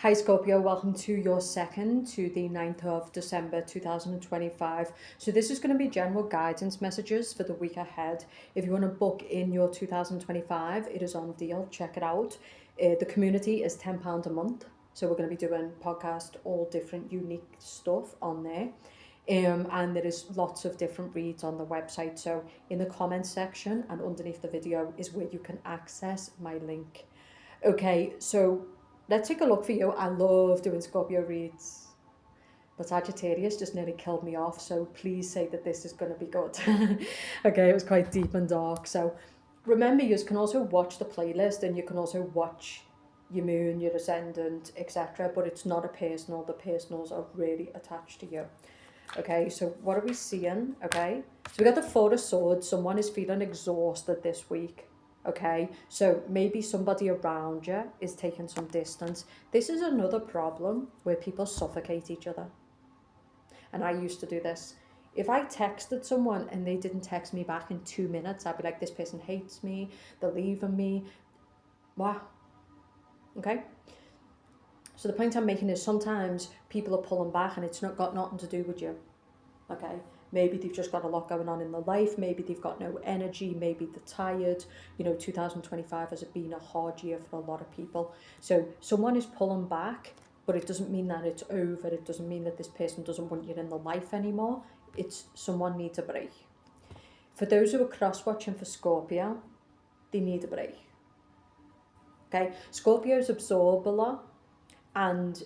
Hi Scorpio, welcome to your second to the 9th of December 2025. So this is going to be general guidance messages for the week ahead. If you want to book in your 2025, it is on deal, check it out. The community is £10 a month. So we're going to be doing podcast, all different unique stuff on there. And there is lots of different reads on the website. So in the comments section and underneath the video is where you can access my link. Okay, so let's take a look for you. I love doing Scorpio reads, but Sagittarius just nearly killed me off. So please say that this is going to be good. Okay, it was quite deep and dark. So remember, you can also watch the playlist and you can also watch your moon, your ascendant, etc. But it's not a personal. The personals are really attached to you. Okay, so what are we seeing? Okay, so we got the Four of Swords. Someone is feeling exhausted this week. Okay, so maybe somebody around you is taking some distance. This is another problem where people suffocate each other. And I used to do this. If I texted someone and they didn't text me back in 2 minutes, I'd be like, this person hates me, they're leaving me. Wow. Okay? So the point I'm making is sometimes people are pulling back and it's not got nothing to do with you. Okay? Maybe they've just got a lot going on in their life. Maybe they've got no energy. Maybe they're tired. 2025 has been a hard year for a lot of people. So someone is pulling back, but it doesn't mean that it's over. It doesn't mean that this person doesn't want you in their life anymore. It's someone needs a break. For those who are cross-watching for Scorpio, they need a break. Okay? Scorpios absorb a lot and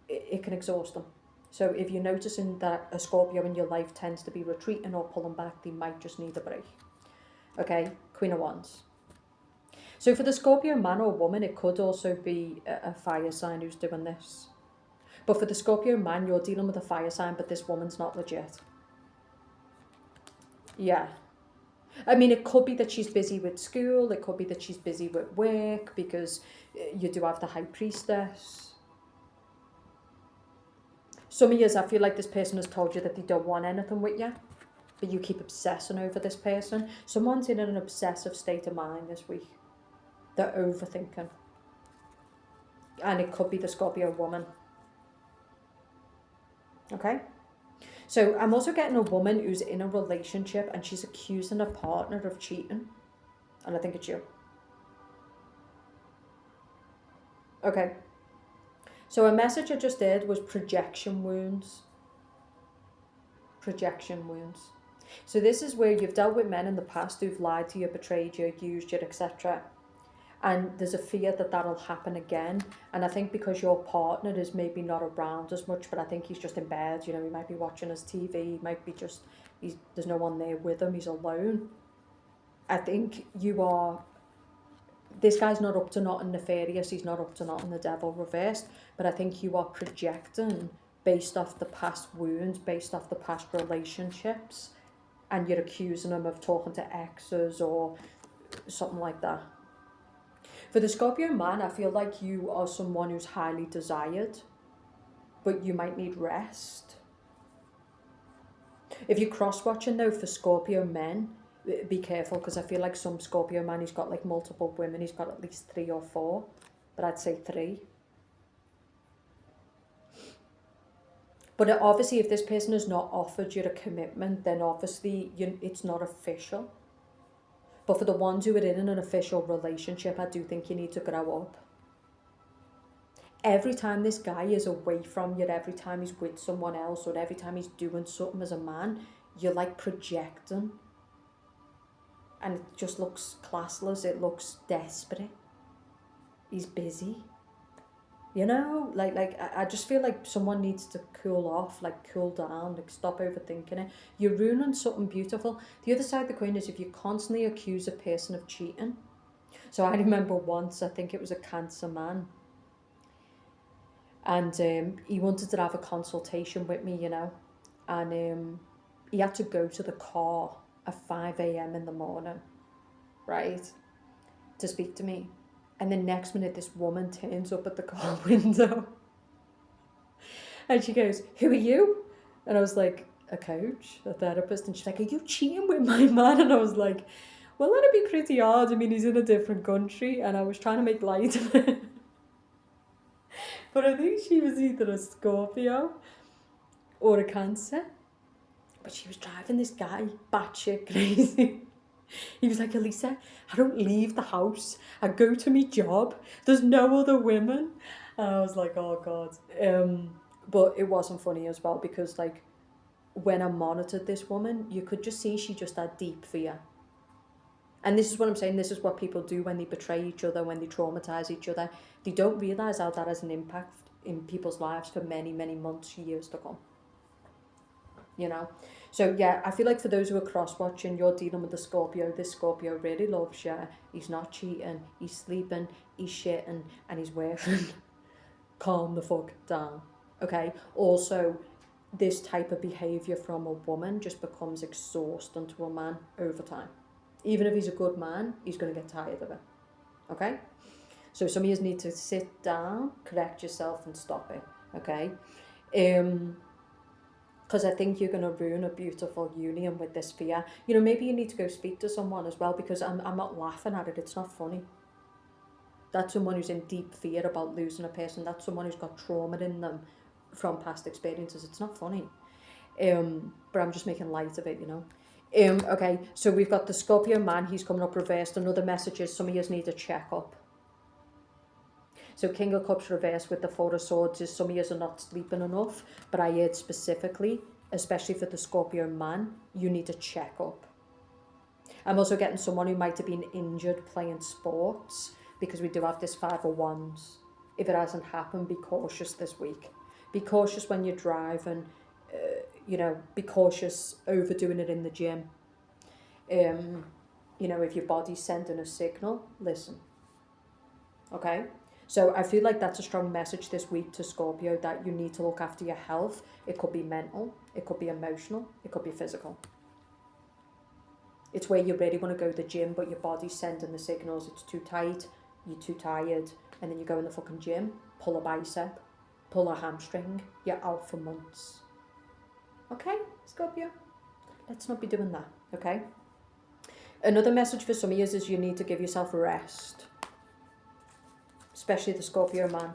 it can exhaust them. So if you're noticing that a Scorpio in your life tends to be retreating or pulling back, they might just need a break. Okay, Queen of Wands. So for the Scorpio man or woman, it could also be a fire sign who's doing this. But for the Scorpio man, you're dealing with a fire sign, but this woman's not legit. Yeah. I mean, it could be that she's busy with school. It could be that she's busy with work because you do have the High Priestess. Some of years I feel like this person has told you that they don't want anything with you, but you keep obsessing over this person. Someone's in an obsessive state of mind this week. They're overthinking. And it could be the Scorpio woman. Okay? So I'm also getting a woman who's in a relationship and she's accusing a partner of cheating. And I think it's you. Okay. So a message I just did was projection wounds. Projection wounds. So this is where you've dealt with men in the past who've lied to you, betrayed you, used you, etc. And there's a fear that that'll happen again. And I think because your partner is maybe not around as much, but I think he's just in bed, he might be watching his TV, he might be just, there's no one there with him, he's alone. I think this guy's not up to nothing nefarious, he's not up to nothing the devil reversed, but I think you are projecting based off the past wounds, based off the past relationships, and you're accusing him of talking to exes or something like that. For the Scorpio man, I feel like you are someone who's highly desired, but you might need rest. If you're cross-watching though, for Scorpio men, be careful, because I feel like some Scorpio man, he's got like multiple women, he's got at least 3 or 4, but I'd say 3. But obviously if this person has not offered you a commitment, then obviously it's not official. But for the ones who are in an official relationship, I do think you need to grow up. Every time this guy is away from you, every time he's with someone else, or every time he's doing something as a man, you're like projecting. And it just looks classless, it looks desperate. He's busy. I just feel like someone needs to cool off, like cool down, like stop overthinking it. You're ruining something beautiful. The other side of the coin is if you constantly accuse a person of cheating. So I remember once, I think it was a Cancer man, and he wanted to have a consultation with me, and he had to go to the car at 5 a.m. in the morning, right, to speak to me. And the next minute, this woman turns up at the car window. And she goes, "Who are you?" And I was like, "A coach, a therapist." And she's like, "Are you cheating with my man?" And I was like, well, that'd be pretty hard. I mean, he's in a different country. And I was trying to make light of it. But I think she was either a Scorpio or a Cancer. But she was driving this guy batshit crazy. He was like, Elisa, I don't leave the house. I go to my job. There's no other women. And I was like, oh God. But it wasn't funny as well because like when I monitored this woman, you could just see she just had deep fear. And this is what I'm saying, this is what people do when they betray each other, when they traumatize each other. They don't realise how that has an impact in people's lives for many, many months, years to come. You know? So yeah, I feel like for those who are cross-watching, you're dealing with the Scorpio. This Scorpio really loves you. He's not cheating, he's sleeping, he's shitting, and he's working. Calm the fuck down. Okay? Also, this type of behaviour from a woman just becomes exhausting to a man over time. Even if he's a good man, he's going to get tired of it. Okay? So some of you need to sit down, correct yourself and stop it. Okay? Because I think you're going to ruin a beautiful union with this fear. You know, maybe you need to go speak to someone as well, because I'm not laughing at it. It's not funny. That's someone who's in deep fear about losing a person. That's someone who's got trauma in them from past experiences. It's not funny. But I'm just making light of it, you know. Okay, so we've got the Scorpio man. He's coming up reversed. Another message is some of you need to check up. So King of Cups reversed with the Four of Swords is some of you are not sleeping enough. But I heard specifically, especially for the Scorpio man, you need to check up. I'm also getting someone who might have been injured playing sports, because we do have this Five of Wands. If it hasn't happened, be cautious this week. Be cautious when you're driving. You know, be cautious overdoing it in the gym. You know, if your body's sending a signal, listen. Okay? So I feel like that's a strong message this week to Scorpio, that you need to look after your health. It could be mental, it could be emotional, it could be physical. It's where you really want to go to the gym, but your body's sending the signals. It's too tight, you're too tired, and then you go in the fucking gym, pull a bicep, pull a hamstring, you're out for months. Okay, Scorpio? Let's not be doing that, okay? Another message for some of you is you need to give yourself a rest. Especially the Scorpio man.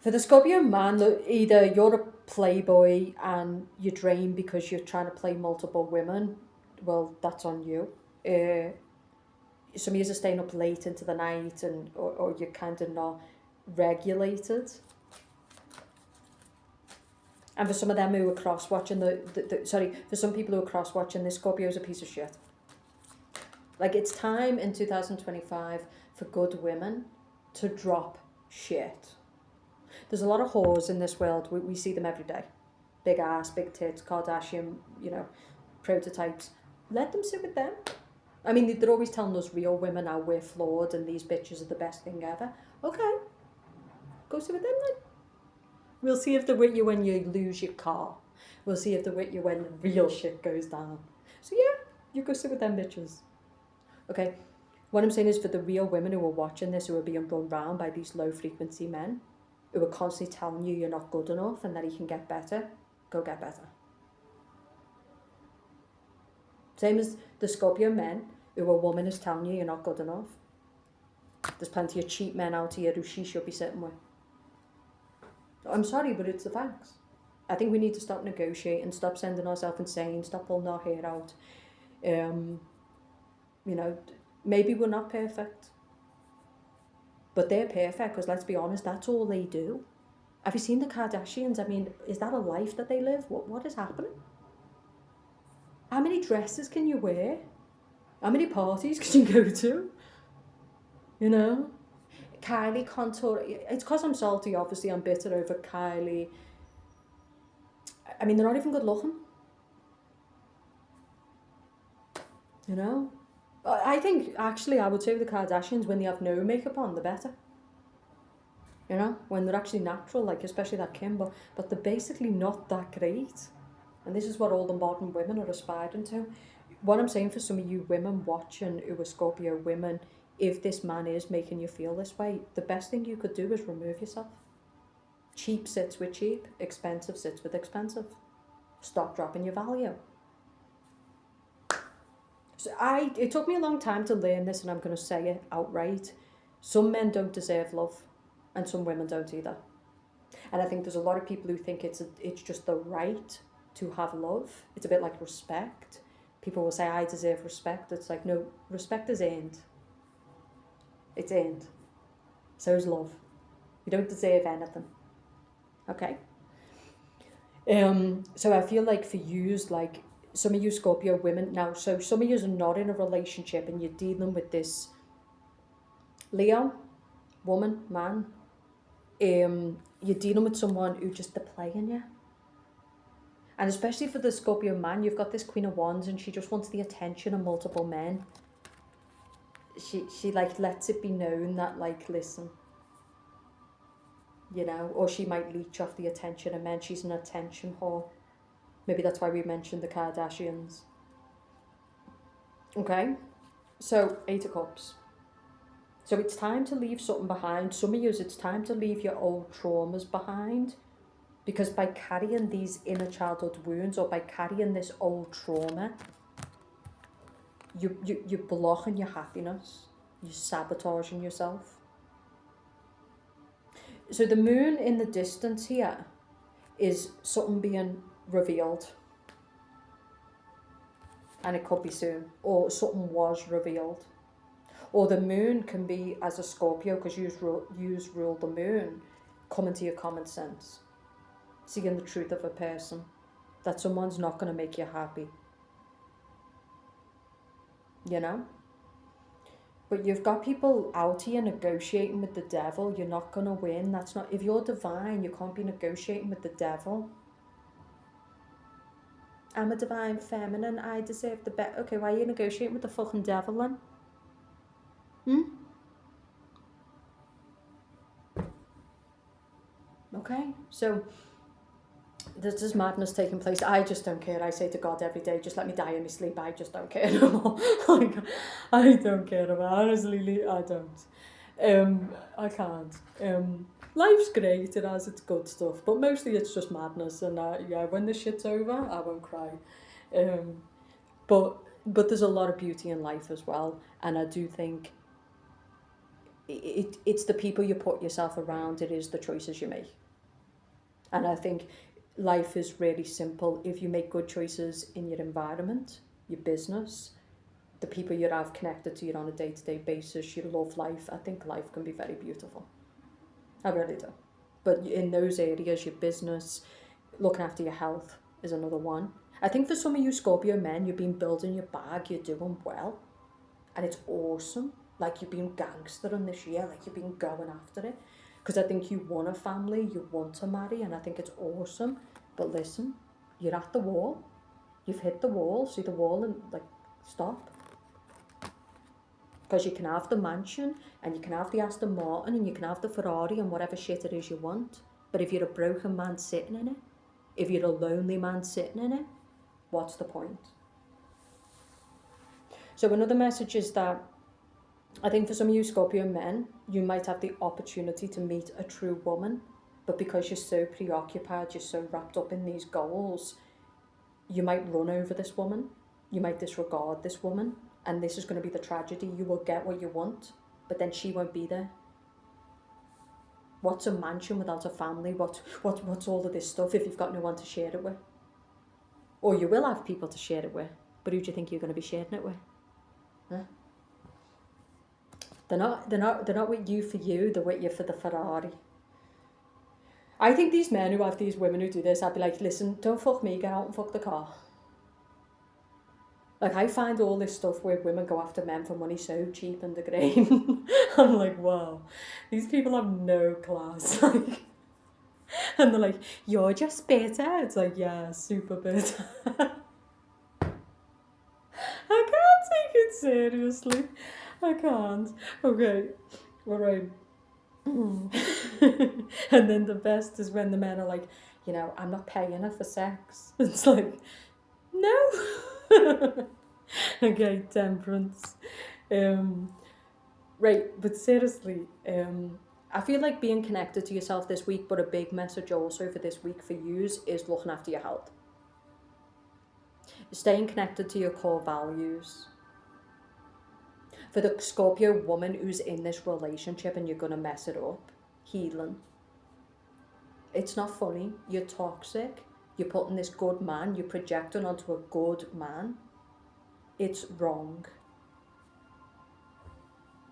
For the Scorpio man, either you're a playboy and you're drained because you're trying to play multiple women. Well, that's on you. Some of you are staying up late into the night, and or you're kind of not regulated. And for some of them who are cross-watching, for some people who are cross-watching, this Scorpio is a piece of shit. Like, it's time in 2025 for good women to drop shit. There's a lot of whores in this world. We see them every day. Big ass, big tits, Kardashian, you know, prototypes. Let them sit with them. I mean, they're always telling us real women how we're flawed and these bitches are the best thing ever. Okay, go sit with them then. We'll see if they're with you when you lose your car. We'll see if they're with you when the real shit goes down. So yeah, you go sit with them bitches. Okay, what I'm saying is, for the real women who are watching this, who are being run round by these low frequency men, who are constantly telling you you're not good enough and that you can get better, go get better. Same as the Scorpio men, who a woman is telling you you're not good enough. There's plenty of cheap men out here who she should be sitting with. I'm sorry, but it's the facts. I think we need to stop negotiating, stop sending ourselves insane, stop pulling our hair out. You know, maybe we're not perfect, but they're perfect, because let's be honest, that's all they do. Have you seen the Kardashians? I mean, is that a life that they live? What is happening? How many dresses can you wear? How many parties can you go to? You know? Kylie contour. It's because I'm salty, obviously. I'm bitter over Kylie. I mean, they're not even good looking. You know? I think, actually, I would say with the Kardashians, when they have no makeup on, the better. You know? When they're actually natural, like especially that Kim. But they're basically not that great. And this is what all the modern women are aspiring to. What I'm saying for some of you women watching who are Scorpio women, if this man is making you feel this way, the best thing you could do is remove yourself. Cheap sits with cheap, expensive sits with expensive. Stop dropping your value. So it took me a long time to learn this, and I'm going to say it outright. Some men don't deserve love. and some women don't either. And I think there's a lot of people who think it's just the right to have love. It's a bit like respect. People will say, I deserve respect. It's like, no, respect is earned. It's earned. So is love. You don't deserve anything. Okay? So I feel like for yous, like some of you Scorpio women now, so some of yous are not in a relationship and you're dealing with this Leo, woman, man. You're dealing with someone who just they're playing you. And especially for the Scorpio man, you've got this Queen of Wands and she just wants the attention of multiple men. She like lets it be known that like, listen, you know, or she might leech off the attention of men. She's an attention whore. Maybe that's why we mentioned the Kardashians. Okay, so 8 of Cups. So it's time to leave something behind. Some of you, it's time to leave your old traumas behind. Because by carrying these inner childhood wounds or by carrying this old trauma, you're blocking your happiness. You're sabotaging yourself. So the moon in the distance here is something being revealed. And it could be soon. Or something was revealed. Or the moon can be, as a Scorpio, because you rule the moon, coming to your common sense. Seeing the truth of a person. That someone's not going to make you happy. You know? But you've got people out here negotiating with the devil. You're not going to win. That's not... If you're divine, you can't be negotiating with the devil. I'm a divine feminine. I deserve the best. Okay, why are you negotiating with the fucking devil then? Okay, so there's this madness taking place. I just don't care. I say to God every day, just let me die in my sleep. I just don't care no more. Like, I don't care about it. Honestly, I don't. I can't. Life's great. It has its good stuff, but mostly it's just madness. And yeah, when this shit's over, I won't cry. But there's a lot of beauty in life as well, and I do think it's the people you put yourself around. It is the choices you make, and I think life is really simple. If you make good choices in your environment, your business, the people you have connected to you on a day-to-day basis, you love life, I think life can be very beautiful. I really do. But in those areas, your business, looking after your health is another one. I think for some of you Scorpio men, you've been building your bag, you're doing well, and it's awesome. Like you've been gangstering this year, like you've been going after it. Because I think you want a family, you want to marry, and I think it's awesome. But listen, you're at the wall. You've hit the wall, see the wall and like, stop. Because you can have the mansion, and you can have the Aston Martin, and you can have the Ferrari and whatever shit it is you want. But if you're a broken man sitting in it, if you're a lonely man sitting in it, what's the point? So another message is that I think for some of you Scorpio men, you might have the opportunity to meet a true woman, but because you're so preoccupied, you're so wrapped up in these goals, you might run over this woman, you might disregard this woman, and this is going to be the tragedy. You will get what you want, but then she won't be there. What's a mansion without a family? What's all of this stuff if you've got no one to share it with? Or you will have people to share it with, but who do you think you're going to be sharing it with? Huh? They're not with you for you, they're with you for the Ferrari. I think these men who have these women who do this, I'd be like, listen, don't fuck me, get out and fuck the car. Like, I find all this stuff where women go after men for money so cheap and degrading. I'm like, wow, these people have no class. Like, and they're like, you're just bitter. It's like, yeah, super bitter. I can't take it seriously. I can't. Okay, all right. And then the best is when the men are like, you know, I'm not paying her for sex. It's like, no. Okay, temperance. Right, but seriously, I feel like being connected to yourself this week, but a big message also for this week for yous is looking after your health. Staying connected to your core values. For the Scorpio woman who's in this relationship and you're going to mess it up, healing. It's not funny. You're toxic. You're putting this good man, you're projecting onto a good man. It's wrong.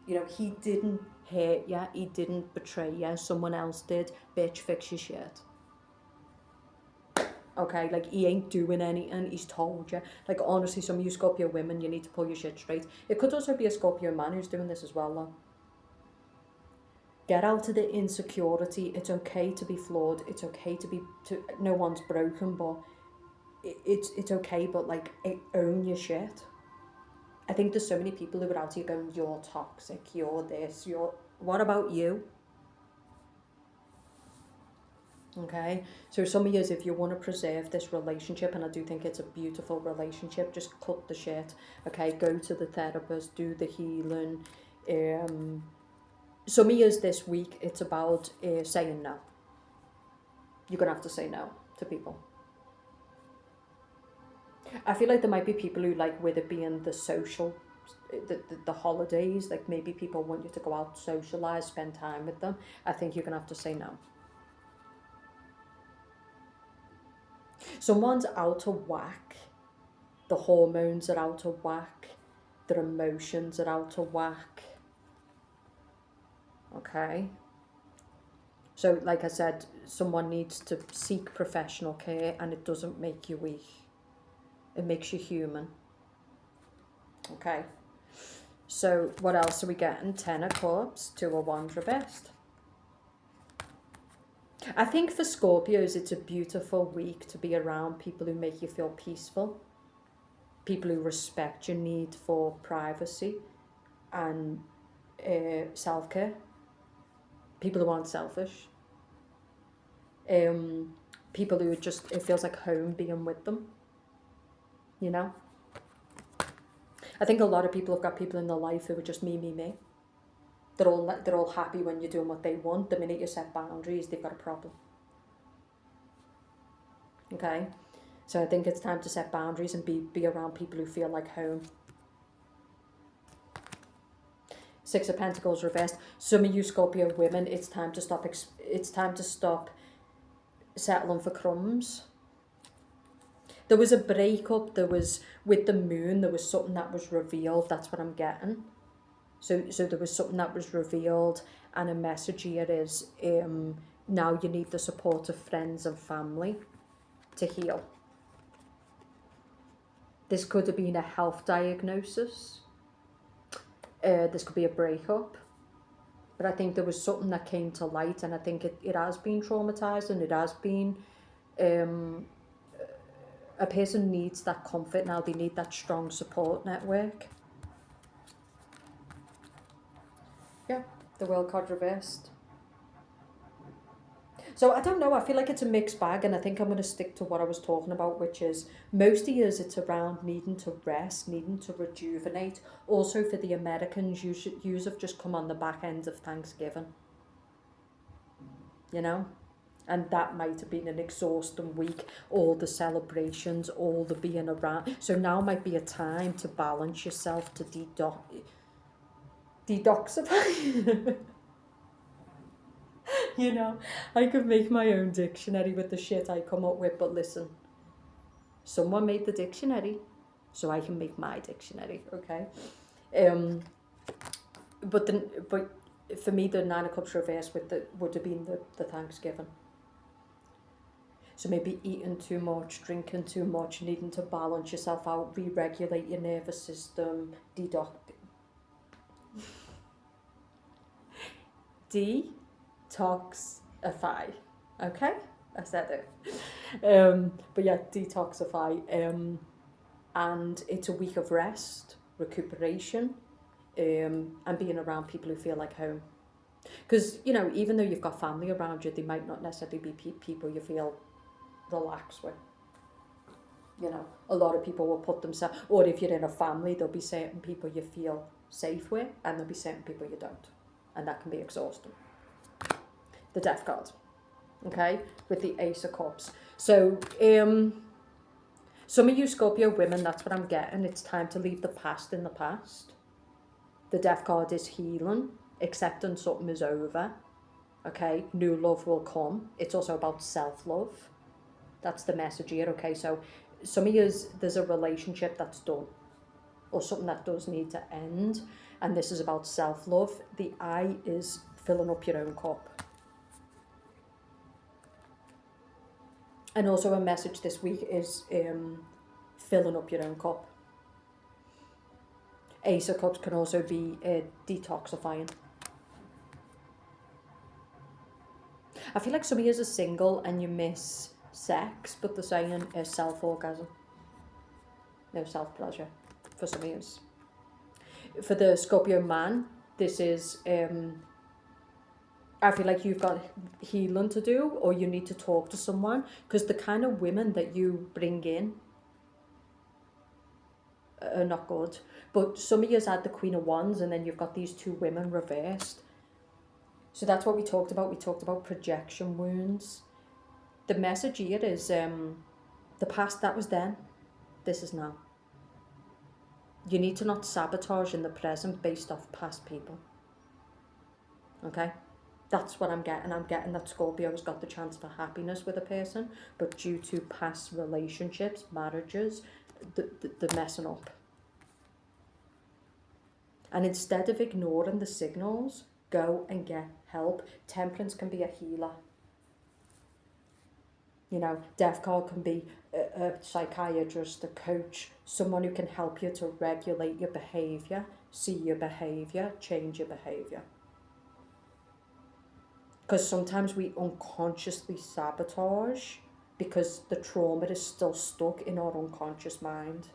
You know, he didn't hurt you. He didn't betray you. Someone else did. Bitch, fix your shit. Okay, like, he ain't doing anything, he's told you. Like, honestly, some of you Scorpio women, you need to pull your shit straight. It could also be a Scorpio man who's doing this as well, though. Get out of the insecurity. It's okay to be flawed. It's okay to be, no one's broken, but it's okay, but, like, own your shit. I think there's so many people who are out here going, you're toxic, you're this, what about you? Okay, so some of you, if you want to preserve this relationship, and I do think it's a beautiful relationship, just cut the shit. Okay, go to the therapist, do the healing. Some of you this week, it's about saying no. You're gonna have to say no to people. I feel like there might be people who, like, with it being the social, the holidays, like, maybe people want you to go out, socialise, spend time with them. I think you're gonna have to say no. Someone's out of whack. The hormones are out of whack. Their emotions are out of whack. Okay. So, like I said, someone needs to seek professional care, and it doesn't make you weak. It makes you human. Okay. So, what else are we getting? 10 of Cups, 2 of Wands reversed. I think for Scorpios, it's a beautiful week to be around people who make you feel peaceful, people who respect your need for privacy and self-care, people who aren't selfish, people who just, it feels like home being with them, you know? I think a lot of people have got people in their life who are just me. They're all happy when you're doing what they want. The minute you set boundaries, they've got a problem. Okay? So I think it's time to set boundaries and be around people who feel like home. 6 of Pentacles reversed. Some of you Scorpio women, it's time to stop settling for crumbs. There was a breakup, there was, with the moon, there was something that was revealed. That's what I'm getting. So there was something that was revealed, and a message here is, now you need the support of friends and family to heal. This could have been a health diagnosis. This could be a breakup. But I think there was something that came to light, and I think it has been traumatized, and it has been, a person needs that comfort now. They need that strong support network. Yeah, the World card reversed. So I don't know, I feel like it's a mixed bag, and I think I'm going to stick to what I was talking about, which is most of years it's around needing to rest, needing to rejuvenate. Also for the Americans, you have just come on the back end of Thanksgiving, you know? And that might have been an exhausting week, all the celebrations, all the being around. So now might be a time to balance yourself, to detoxify. You know, I could make my own dictionary with the shit I come up with, but listen, someone made the dictionary, so I can make my dictionary, okay? But for me, the 9 of Cups reverse would have been the Thanksgiving. So maybe eating too much, drinking too much, needing to balance yourself out, re-regulate your nervous system, detoxify. Okay, I said it. But yeah, detoxify. And it's a week of rest, recuperation, and being around people who feel like home. Because, you know, even though you've got family around you, they might not necessarily be people you feel relaxed with. You know, a lot of people will put themselves, or if you're in a family, there'll be certain people you feel safe with, and there'll be certain people you don't. And that can be exhausting. The Death card, okay, with the Ace of Cups. So, some of you Scorpio women, that's what I'm getting. It's time to leave the past in the past. The Death card is healing, accepting something is over. Okay, new love will come. It's also about self-love. That's the message here, okay? So some of you, there's a relationship that's done or something that does need to end, and this is about self-love. The eye is filling up your own cup. And also a message this week is filling up your own cup. Ace of Cups can also be detoxifying. I feel like some of you are single and you miss sex, but they're saying self-orgasm. No self-pleasure for some of you. For the Scorpio man, this is, I feel like you've got healing to do, or you need to talk to someone, because the kind of women that you bring in are not good. But some of you had the Queen of Wands, and then you've got these two women reversed. So that's what we talked about. We talked about projection wounds. The message here is the past, that was then, this is now. You need to not sabotage in the present based off past people. Okay? That's what I'm getting. I'm getting that Scorpio's got the chance for happiness with a person, but due to past relationships, marriages, they're messing up. And instead of ignoring the signals, go and get help. Temperance can be a healer. You know, Death card can be a psychiatrist, a coach, someone who can help you to regulate your behaviour, see your behaviour, change your behaviour. Because sometimes we unconsciously sabotage because the trauma is still stuck in our unconscious mind.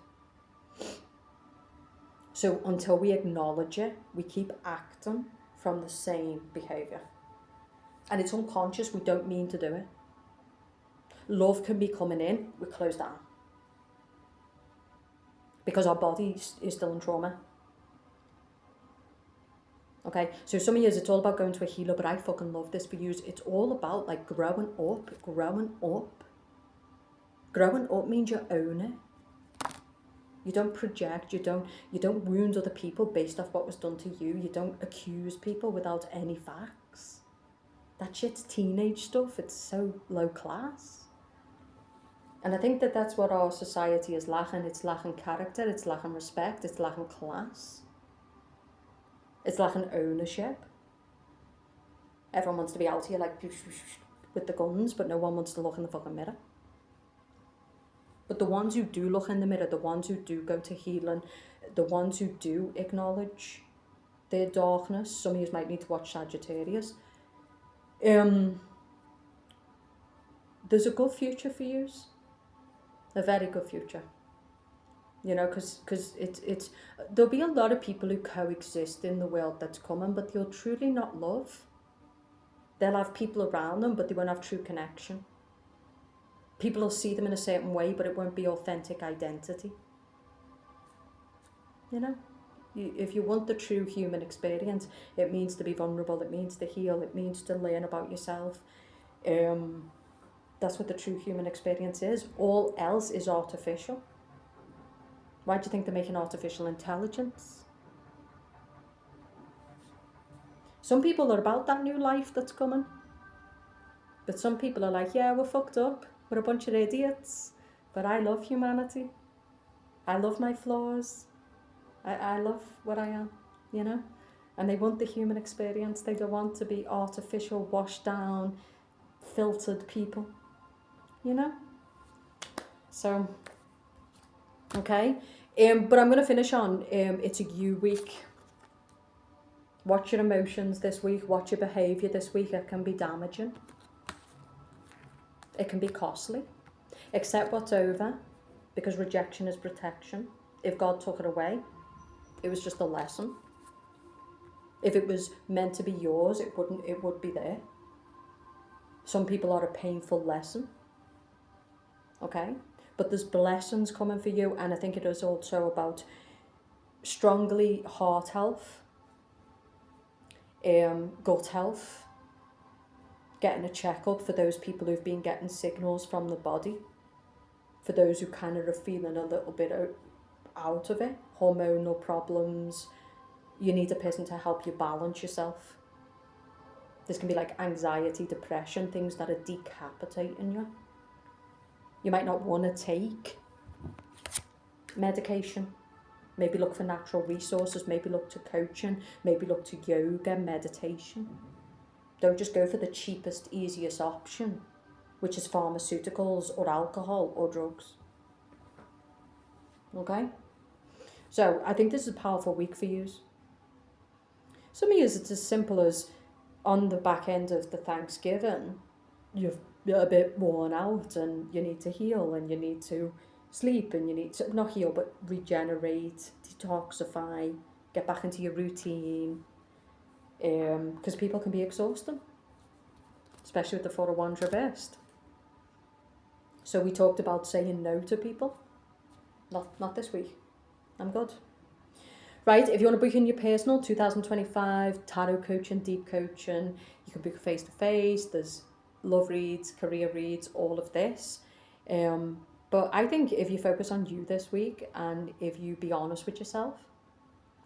So until we acknowledge it, we keep acting from the same behaviour. And it's unconscious, we don't mean to do it. Love can be coming in, we close down. Because our body is still in trauma. Okay, so some of you, it's all about going to a healer, but I fucking love this for you. It's all about like growing up. Growing up means you own it. You don't project, you don't wound other people based off what was done to you. You don't accuse people without any facts. That shit's teenage stuff. It's so low class. And I think that that's what our society is lacking. It's lacking character, it's lacking respect, it's lacking class. It's lacking ownership. Everyone wants to be out here like with the guns, but no one wants to look in the fucking mirror. But the ones who do look in the mirror, the ones who do go to healing, the ones who do acknowledge their darkness, some of you might need to watch Sagittarius. There's a good future for you. A very good future. You know, because it's there'll be a lot of people who coexist in the world that's coming, but they'll truly not love. They'll have people around them, but they won't have true connection. People will see them in a certain way, but it won't be authentic identity. You know, if you want the true human experience, it means to be vulnerable, it means to heal, it means to learn about yourself. That's what the true human experience is. All else is artificial. Why do you think they're making artificial intelligence? Some people are about that new life that's coming. But some people are like, yeah, we're fucked up. We're a bunch of idiots. But I love humanity. I love my flaws. I love what I am, you know? And they want the human experience. They don't want to be artificial, washed down, filtered people, you know? So, okay. But I'm going to finish on, it's a you week. Watch your emotions this week. Watch your behaviour this week. It can be damaging. It can be costly. Accept what's over, because rejection is protection. If God took it away, it was just a lesson. If it was meant to be yours, it would be there. Some people are a painful lesson. Okay? But there's blessings coming for you, and I think it is also about strongly heart health, gut health, getting a checkup for those people who've been getting signals from the body, for those who kind of are feeling a little bit out of it, hormonal problems. You need a person to help you balance yourself. This can be like anxiety, depression, things that are decapitating you. You might not want to take medication. Maybe look for natural resources, maybe look to coaching, maybe look to yoga, meditation. Don't just go for the cheapest, easiest option, which is pharmaceuticals or alcohol or drugs. Okay? So I think this is a powerful week for you. Some of you, it's as simple as on the back end of the Thanksgiving, you're a bit worn out and you need to heal and you need to sleep and you need to, not heal, but regenerate, detoxify, get back into your routine. Because people can be exhausting, especially with the 4 of Wands reversed. So we talked about saying no to people. Not this week. I'm good. Right, if you want to book in your personal 2025 tarot coaching, deep coaching, you can book face-to-face. There's love reads, career reads, all of this. But I think if you focus on you this week and if you be honest with yourself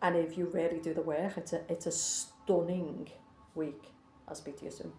and if you really do the work, it's a stunning week. I'll speak to you soon.